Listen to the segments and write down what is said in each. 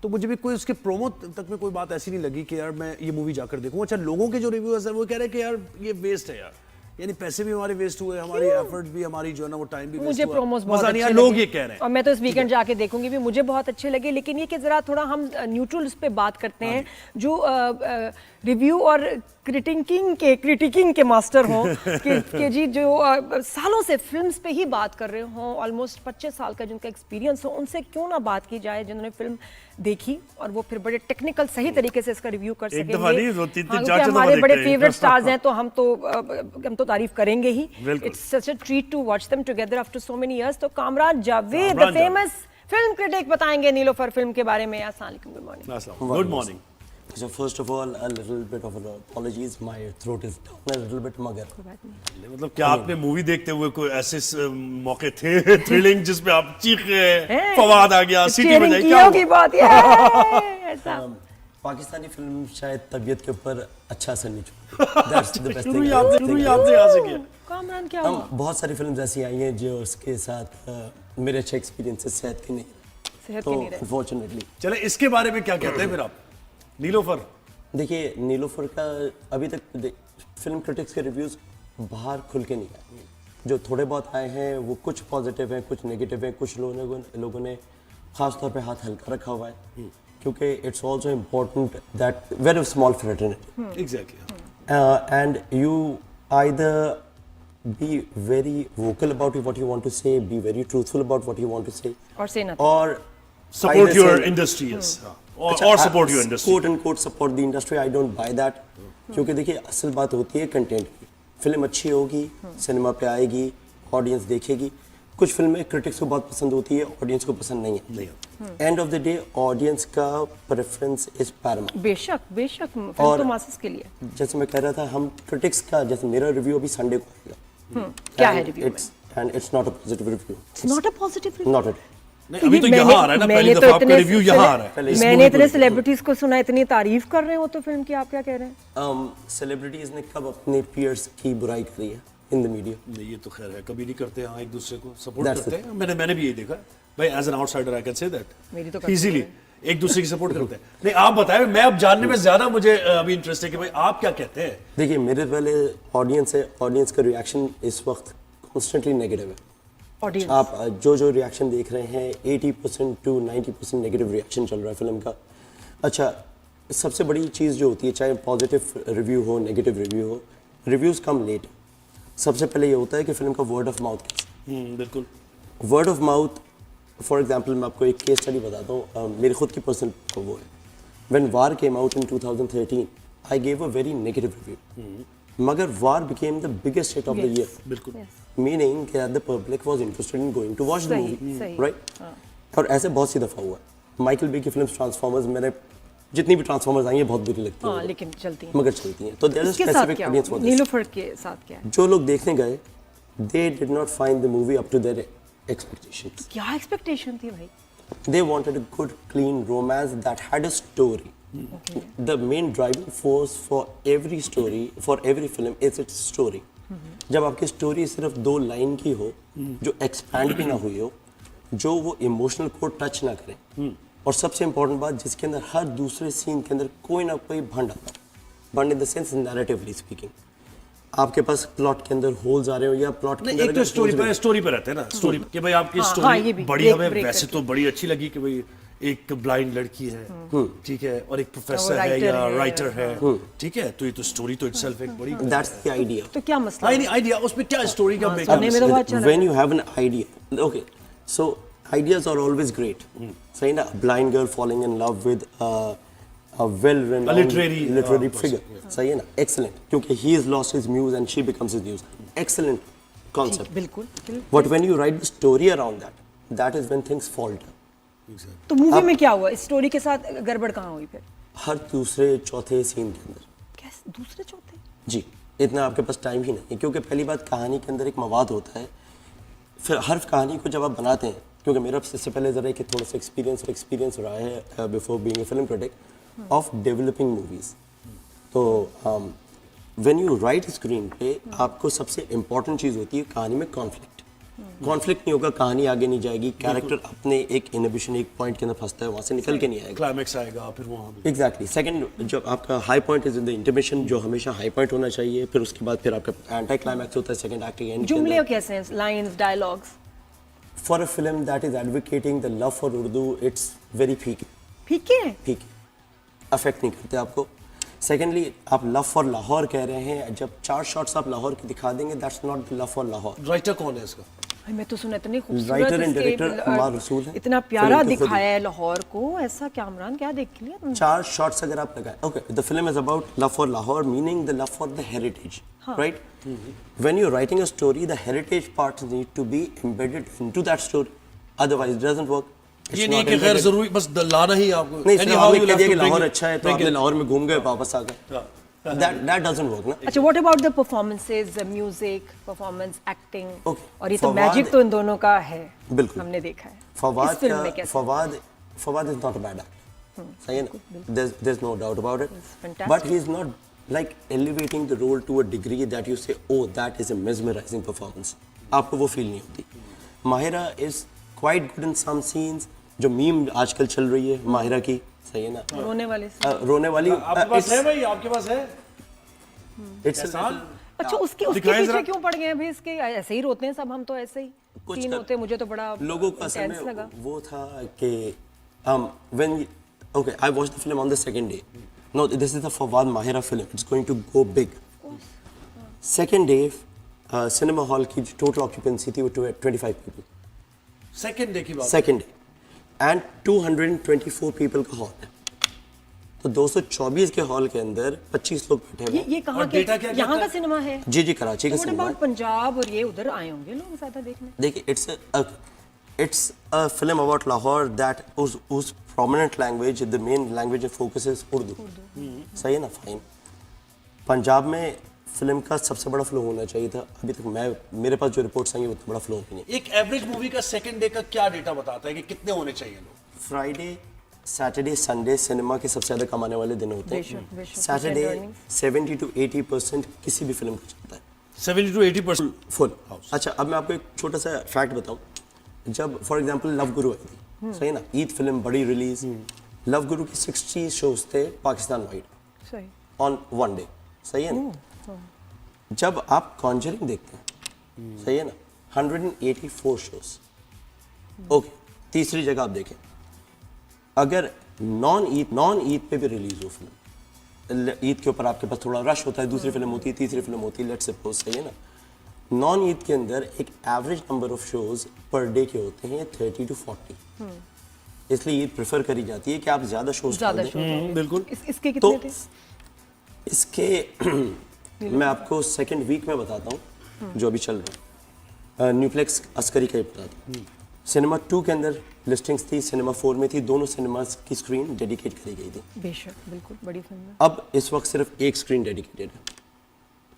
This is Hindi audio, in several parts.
तो मुझे भी कोई उसके प्रोमो तक में कोई बात ऐसी नहीं लगी कि यार मैं ये मूवी जाकर देखूं। अच्छा, लोगों के जो रिव्यूअर्स हैं वो कह रहे हैं कि यार ये वेस्ट है यार, यानी पैसे भी हमारे वेस्ट हुए, हमारी एफर्ट भी, हमारी जो है ना वो टाइम भी वेस्ट हुआ। मुझे प्रोमोस बहुत अच्छे लगे, लोग ये कह रहे हैं, और मैं तो इस वीकेंड जाके देखूंगी भी, मुझे बहुत अच्छे लगे। लेकिन ये कि जरा थोड़ा हम न्यूट्रल उस पे बात करते हैं, जो रिव्यू और क्रिटिकिंग के मास्टर हों कि जी जो सालों से फिल्म्स पे ही बात कर रहे हों, ऑलमोस्ट 25 साल का जिनका एक्सपीरियंस हो, उनसे क्यों ना बात की जाए जिन्होंने फिल्म देखी और वो फिर बड़े टेक्निकल सही तरीके से इसका रिव्यू कर सकेंगे। क्योंकि हमारे बड़े फेवरेट स्टार्स हैं तो हम तो तारीफ करेंगे ही। It's such a treat to watch them together after so many years. तो Kamran Javed the famous film critic बताएंगे नीलोफर फिल्म के बारे में। अस्सलाम वालेकुम, good morning. Good morning. So first of all, a little bit of apologies. My throat is down a little bit, मगर मतलब क्या आपने मूवी देखते हुए कोई ऐसे मौके थे थ्रिलिंग जिसमें आप चीखे, फवाद आ गया, सीटी बजाई, क्या की बात ऐसा? पाकिस्तानी फिल्म शायद तबीयत के ऊपर अच्छा असर नहीं छोड़ती। That's the best thing. शुरू ही आपने यहाँ से किया। कामरान क्या हुआ? बहुत सारी फिल्म्स ऐसी आई हैं जो उसके साथ मेरे अच्छे एक्सपीरियंसेस सेहत के नहीं, तो अनफॉर्चुनेटली। चले इसके बारे में क्या कहते हैं फिर आप नीलोफर? देखिए, नीलोफर का अभी तक फिल्म क्रिटिक्स के रिव्यूज बाहर खुल के नहीं आए। जो थोड़े बहुत आए हैं वो कुछ पॉजिटिव हैं, कुछ नेगेटिव हैं, कुछ लोगों ने खास तौर पे हाथ हल्का रखा हुआ है, क्योंकि it's also important that very small fraternity exactly and you either be very vocal about what you want to say, be very truthful about what you want to say, or say nothing, or support your industry, yes, or support your industry, quote unquote support the industry. I don't buy that, क्योंकि देखिए असल बात होती है कंटेंट की। फिल्म अच्छी होगी, सिनेमा पे आएगी, ऑडियंस देखेगी। कुछ फिल्में क्रिटिक्स को बहुत पसंद होती है, ऑडियंस को पसंद नहीं है। End of the day audience का प्रेफरेंस इज पैरामाउंट। बेशक फिल्म तो मासेस के लिए। जैसे मैं कह रहा था, हम क्रिटिक्स का, जैसे मेरा रिव्यू अभी संडे को आएगा, क्या है रिव्यू में? And it's not a positive review. It's not a positive review. Not at all. नहीं, अभी तो यहाँ आ रहा है ना, पहली दफा आपका रिव्यू यहाँ आ रहा है। मैंने इतने सेलिब्रिटीज को सुना, इतनी तारीफ कर रहे हो तो फिल्म की, आप क्या कह रहे हैं? सेलिब्रिटीज ने कब अपने पीयर्स की बुराई करी है इन द मीडिया? नहीं, ये तो खैर है, कभी नहीं करते। हाँ, एक दूसरे को सपोर्ट करते हैं। मैंने भी यही देखा भाई, as an outsider I can say that मेरी तो इजीली एक दूसरे की सपोर्ट करते हैं। नहीं, आप बताएं, मैं अब जानने में ज्यादा मुझे अभी इंटरेस्ट है कि भाई आप क्या कहते हैं। देखिए, मेरे पहले ऑडियंस है, ऑडियंस का रिएक्शन इस वक्त कॉन्स्टेंटली नेगेटिव है। ऑडियंस आप जो रिएक्शन देख रहे हैं 80% to 90% नेगेटिव रिएक्शन चल रहा है फिल्म का। अच्छा, सबसे बड़ी चीज़ जो होती है, चाहे पॉजिटिव रिव्यू हो, नेगेटिव रिव्यू हो, रिव्यूज़ कम लेट। सबसे पहले ये होता है कि फिल्म का वर्ड ऑफ माउथ। बिल्कुल, word of mouth. For example मैं आपको एक केस स्टडी बताता हूँ, मेरी खुद की पर्सनल वो है। When War came out in 2013 I gave a very negative review, मगर War became the biggest hit of the year. बिल्कुल, meaning that the public was interested in going to watch the movie, right? और ऐसे बहुत सी दफा हुआ। माइकल बे की फिल्म ट्रांसफॉर्मर्स, मैंने जितनी भी ट्रांसफॉर्मर्स आई हैं बहुत बुरी लगती हैं, लेकिन चलती हैं, मगर चलती हैं। तो there is specific audience for this. Neelofar के साथ क्या है? जो लोग देखने गए, they did not find the movie up to their expectations. क्या एक्सपेक्टेशन थी भाई? They wanted a good, clean romance that had a story. The main driving force for every story, for every film, is its story. जब आपकी स्टोरी सिर्फ 2 लाइन की हो, जो एक्सपैंड भी ना हुई हो, जो वो इमोशनल को टच ना करे, और सबसे इंपॉर्टेंट बात, जिसके अंदर हर दूसरे सीन के अंदर कोई ना कोई भंड आता है। भंड इन द सेंस नैरेटिवली स्पीकिंग। आपके पास प्लॉट के अंदर होल्स आ रहे हो या प्लॉट के अंदर, एक तो स्टोरी पे रहते हैं ना, स्टोरी कि भाई आपकी स्टोरी बड़ी, हमें वैसे तो बड़ी अच्छी लगी कि भाई एक ब्लाइंड लड़की है, ठीक है, और एक प्रोफेसर है या राइटर है, ठीक है, तो ये तो स्टोरी तो इटसेल्फ एक बड़ी, दैट्स द आइडिया। तो क्या मसला है? आइडिया उसमें क्या स्टोरी का when you have an idea, okay, so ideas are always great, सही ना? Blind girl falling in love with a well-renowned literary figure, सही है ना? Excellent, क्योंकि he has lost his muse and she becomes his muse. Excellent concept. बिल्कुल। But when you write the story around that, that is when things falter. तो मूवी में क्या हुआ? इस स्टोरी के साथ गड़बड़ कहाँ हुई फिर? हर दूसरे चौथे सीन के अंदर। कैसे दूसरे चौथे? जी, इतना आपके पास टाइम ही नहीं है, क्योंकि पहली बात, कहानी के अंदर एक मवाद होता है। फिर हर कहानी को जब आप बनाते हैं, क्योंकि मेरा इससे पहले ज़रा कि थोड़ा सा एक्सपीरियंस रहा है before being a film critic of developing movies. तो when you write screen पे, आपको सबसे important चीज़ होती है कहानी में conflict. कॉन्फ्लिक्ट नहीं होगा, कहानी आगे नहीं जाएगी, कैरेक्टर अपने एक इनहिबिशन, एक पॉइंट के अंदर फंसता है, वहां से निकल के नहीं आएगा। क्लाइमेक्स आएगा फिर वहाँ भी। एग्जैक्टली। सेकंड जब आपका high point is in the intermission, जो हमेशा हाई पॉइंट होना चाहिए, फिर उसके बाद फिर आपका एंटी क्लाइमैक्स होता है सेकंड एक्ट के एंड। जुमले कैसे हैं, lines, dialogues? For a film that is advocating the love for Urdu, it's very फीकी। फीके? फीकी, अफेक्ट नहीं करते आपको। सेकेंडली, आप लव फॉर लाहौर कह रहे हैं, जब 4 शॉट्स आप लाहौर की दिखा देंगे, that's not the love for Lahore. Writer कौन है इसका? मैं तो सुना इतनी खूबसूरत राइटर एंड इसके, डायरेक्टर उमर रसूल है। इतना प्यारा फिल्म के खुद दिखाया है लाहौर को, ऐसा क्या इमरान, क्या देख लिया तुमने? 4 शॉट्स अगर आप लगाए, okay, the film is about love for Lahore, meaning the love for the heritage, right? When you are writing a story, the heritage parts need to be embedded into that story, otherwise it doesn't work. ये नहीं कि गैर जरूरी बस लाना ही आपको नहीं, Anyhow आपने you'll कह have दिया to कि bring लाहौर it- अच्छा है तो bring आपने it. लाहौर में घूम गए, वापस आ गए, that doesn't work ना। अच्छा, what about the performances, music, performance, acting? Okay, और ये तो फवाद- मैजिक तो इन दोनों का है, बिल्कुल। हमने देखा है। फवाद इस फिल्म का में कैसे? Fawad is not a bad actor, सही है ना, there is no doubt about it, fantastic. But he is not like elevating the role to a degree that you say oh that is a mesmerizing performance, आपको वो फील नहीं होती। Mahira is quite good in some scenes, जो मीम आजकल चल रही है माहिरा की, सही है ना, रोने वाले रोने वाली, आपके पास है भाई, आपके पास है इट्स अच्छा, उसके दिखाएं पीछे जरा। क्यों पड़ गए हैं भाई? इसके ऐसे ही रोते हैं सब, हम तो ऐसे ही कुछ सीन कर- होते हैं, मुझे तो बड़ा लोगों का असल intense में लगा। वो था कि when okay, I watched the film on the second day. No, this is the Fawad Mahira film. It's going to go big. Second day, cinema hall की total occupancy थी वो 25 people. सेकंड डे की बात। Second day, and 224 people का hall है। तो 224 के हॉल के अंदर 25 लोग बैठे हुए। ये कहाँ और के, डेटा क्या यहाँ कहता का सिनेमा है? जी कराची का तो सिनेमा। व्हाट अबाउट पंजाब और ये उधर आए होंगे लोग ज्यादा देखने? देखिए, it's a film about Lahore that whose prominent language, the main language of focus is Urdu. सही है ना, फाइन। पंजाब में फिल्म का सबसे बड़ा फ्लो होना चाहिए था, अभी तक मेरे पास जो रिपोर्ट्स आई हैं उतना बड़ा फ्लो नहीं है। एक एवरेज मूवी का सेकंड डे का क्या डेटा बताता है कि कितने होने चाहिए लोग? फ्राइडे, सैटरडे, संडे सिनेमा के सबसे ज्यादा कमाने वाले दिन होते हैं। बेशक, सैटरडे earnings। 70 to 80% किसी भी फिल्म का चलता है 70 to 80%। फुल। अच्छा, अब मैं आपको एक छोटा सा फैक्ट बताऊं, जब फॉर एग्जांपल लव गुरु आई थी, सही है ना, ईद फिल्म बड़ी रिलीज, लव गुरु की 60 शोज थे पाकिस्तान वाइड सही। ऑन वन डे, सही है ना। जब आप कॉन्जरिंग देखते हैं, सही है ना, 184 शोज। ओके, तीसरी जगह आप देखें, अगर नॉन ईद पे भी रिलीज हो फिल्म, ईद के ऊपर आपके पास थोड़ा रश होता है, दूसरी फिल्म होती है, तीसरी फिल्म होती है, लेट्स सपोज, सही है ना, नॉन ईद के अंदर एक average number of shows per day के होते हैं 30 to 40। इसलिए ईद प्रेफर करी जाती है कि आप ज्यादा शोज ज्यादा शो बिल्कुल। इसके तो कितने थे? इसके मैं आपको सेकंड वीक में बताता हूँ जो अभी चल रहा है। न्यूप्लेक्स अस्करी का ही बताता हूँ। सिनेमा 2 के अंदर लिस्टिंग्स थी, सिनेमा 4 में थी, दोनों सिनेमास की स्क्रीन डेडिकेट करी गई थी। बेशक, बिल्कुल बड़ी फिल्म है। अब इस वक्त सिर्फ एक स्क्रीन डेडिकेटेड है,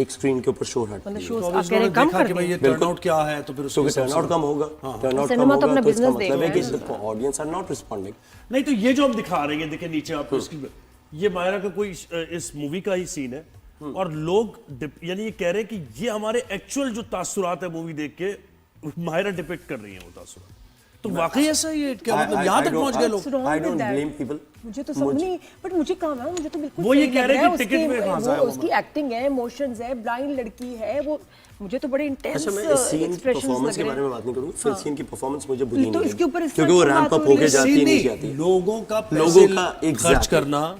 एक स्क्रीन के ऊपर शो हट मतलब है। शोज तो आप अब कह रहे इसने कम देखा कर कि भाई ये दिए। टर्नआउट क्या है, तो फिर उसके क्योंकि हिसाब से- टर्नआउट कम होगा, टर्नआउट सिनेमा कम तो होगा अपना तो इसका business मतलब है देख कि रहे हैं। Audience are not responding. नहीं तो ये जो हम दिखा रहे हैं, देखिए नीचे आपको इसकी, ये मायरा का कोई इस मूवी का ही सीन है, और लोग यानी ये कह रहे हैं कि ये हमारे एक्चुअल जो तासुरात है मूवी देख के मायरा डिपिक्ट कर रही है वो तासुरात। तो वाकई ऐसा ही है क्या? मतलब यहाँ तक पहुंच गए लोग? What's wrong I with don't that? blame people. मुझे तो समझ नहीं, बट मुझे काम है, मुझे तो बिल्कुल वो ये सही कह लग रहे रहा हैं कि है, टिकट में उसकी- फंसा है वो वो उसकी एक्टिंग है, इमोशंस है, ब्लाइंड लड़की है, वो मुझे तो बड़े इंटेंस अच्छा, मैं इस सीन की एक्सप्रेशंस परफॉर्मेंस लग के रहे बारे में हैं। बात नहीं करूंगा, फिर सीन की परफॉर्मेंस मुझे बुरी तो नहीं इसके ऊपर लगी इस क्योंकि वो पर रैंप बात अप हो रही होके है। जाती है, नीचे आती है। लोगों का लोगों पैसे का खर्च exactly। करना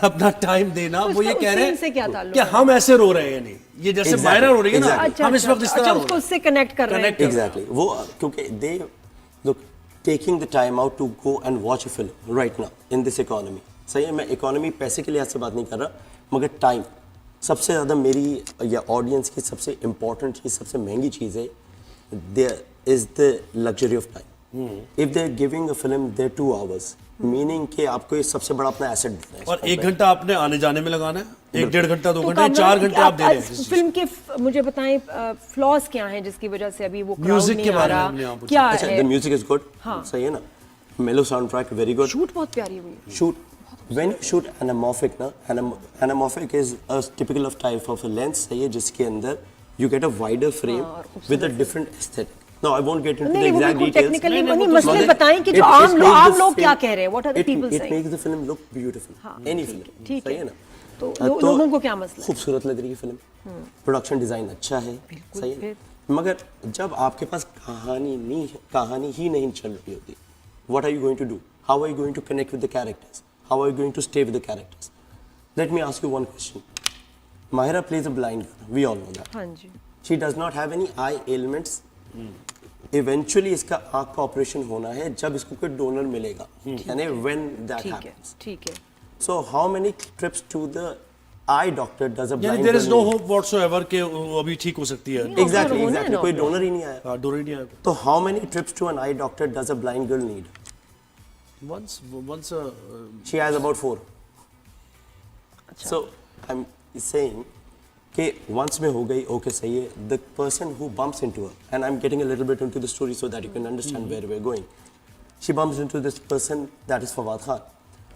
अपना टाइम देना, तो वो ये इसका कह उस रहे सीन से क्या हैं ताल्लुक कि है? हम ऐसे रो रहे हैं, नहीं ये जैसे Exactly, मायरा रो रही है ना, exactly। हम इस वक्त इस तरह अच्छा, रो उसको रहे हैं। उससे कनेक्ट कर रहे हैं। Connect- एग्जैक्टली, वो क्योंकि they look taking the time out to go and watch a film right now in this economy, सही है। मैं इकोनॉमी पैसे के लिहाज से बात नहीं कर रहा, मगर टाइम सबसे ज़्यादा मेरी या ऑडियंस की सबसे इंपॉर्टेंट चीज़, सबसे महंगी चीज़ है, there is the luxury of time. If they are giving a film their 2 hours, मीनिंग कि आपको ये सबसे बड़ा अपना एसेट देना है। और 1 घंटा आपने आने जाने में लगाना है, 1-1.5 घंटा, 2 तो घंटे, कामरान, 4 घंटे आप दे रहे हैं। फिल्म के मुझे बताएं फ्लॉज क्या हैं जिसकी वजह से अभी वो क्राउड म्यूजिक नहीं के आ बारे में रहा, हमने यहाँ पूछा। क्या अच्छा, है? द म्यूजिक इज गुड, सही है ना, मेलो sound track very good, shoot बहुत प्यारी हुई है। shoot when you shoot anamorphic na anamorphic is a typical of type of a lens, सही है, जिसके अंदर you get a wider frame with a different aesthetic। No, I won't get into the नहीं वो exact बिल्कुल details. टेक्निकली नहीं, नहीं वो तो मसले Mother, बताएं कि it- जो it आम makes the लोग क्या film- कह रहे हैं, what are the people It saying. makes the film look beautiful. Any film. ठीक सही है। है ना? तो तो लोगों को क्या मसला है? खूबसूरत लग रही है फिल्म, प्रोडक्शन डिजाइन अच्छा है, सही है, मगर जब आपके पास कहानी ही नहीं चल रही होती, what are you going to do? How are you going to connect with the characters? How are you going to stay with the characters? Let me ask you one question. Mahira plays a blind girl, we all know that. हाँ जी। She does not have any eye ailments. Eventually इसका आँख का ऑपरेशन होना है जब इसको कोई डोनर मिलेगा, यानी when that ठीक है, happens. ठीक है। So how many trips to the eye doctor does a यानी blind there girl is no need? hope whatsoever कि वो अभी ठीक हो सकती है। Exactly, होना है exactly. ना कोई opera. डोनर ही नहीं आया. हाँ, डोर ही नहीं आया। तो how many trips to an eye doctor does a blind girl need? Once She has about 4. अच्छा। So I'm saying कि once में हो गई, okay सही है. The person who bumps into her, and I'm getting a little bit into the story so that you can understand where we're going. She bumps into this person that is Fawad Khan,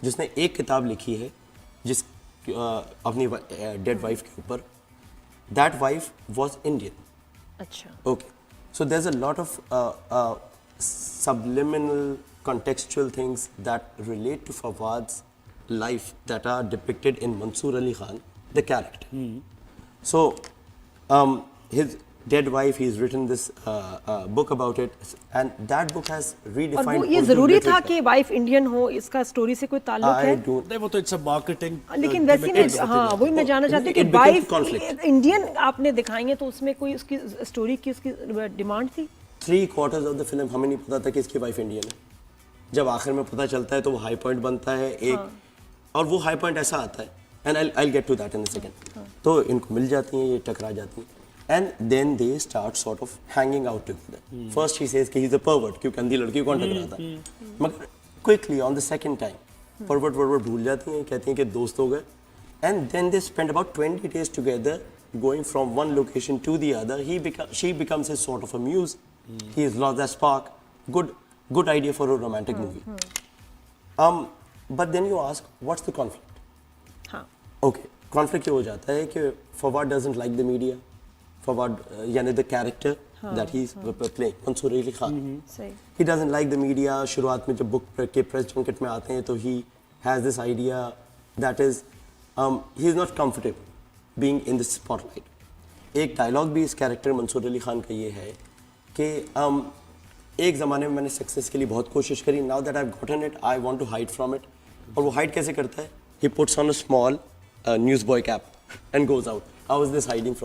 जिसने एक किताब लिखी है जिस अपनी डेड वाइफ के ऊपर. That wife was Indian. अच्छा। Okay. So there's a lot of subliminal, contextual things that relate to Fawad's life that are depicted in Mansoor Ali Khan, the character. So, his dead wife, he's written this book about it, and that book has और redefined. वो ये Urdu जरूरी था literature. कि वाइफ इंडियन हो, इसका स्टोरी से कोई ताल्लुक I है? don't. नहीं, वो तो इट्स अ मार्केटिंग। लेकिन वैसे मैं हाँ वही मैं जानना चाहती हूँ कि It becomes wife conflict. Indian आपने दिखाई है तो उसमें कोई उसकी स्टोरी की उसकी डिमांड थी? 3/4 of the film हमें नहीं पता था कि इसकी वाइफ इंडियन है. जब आखिर में पता चलता है तो वो हाई पॉइंट बनता है एक, और वो हाई पॉइंट ऐसा आता है, and I'll get to that in a second. तो इनको मिल जाती हैं, ये टकरा जाती हैं, and then they start sort of hanging out together. First she says कि ही इज अ परवर्ट, क्योंकि अंधी लड़की को कौन टकराता है, मगर quickly on the second time pervert भूल जाती हैं, कहती हैं कि दोस्त हो गए, and then they spend about 20 days together going from one location to the other. She becomes his sort of a muse. He has lost that spark. Good idea for a romantic movie. But then you ask, what's the conflict? हाँ। Okay, conflict ये हो जाता है कि Fawad doesn't like the media. Fawad, यानी the character that he's playing, Mansoor Ali Khan. सही। He doesn't like the media. शुरुआत में जब book के press junket में आते हैं तो he has this idea that is, he is not comfortable being in the spotlight. एक डायलॉग भी इस कैरेक्टर मंसूर अली खान का ये है कि एक ज़माने में मैंने सक्सेस के लिए बहुत कोशिश करी, now that I have gotten it I want to hide from it. और वो हाइड कैसे करता है? He puts on a small news boy cap and goes out. How is this hiding from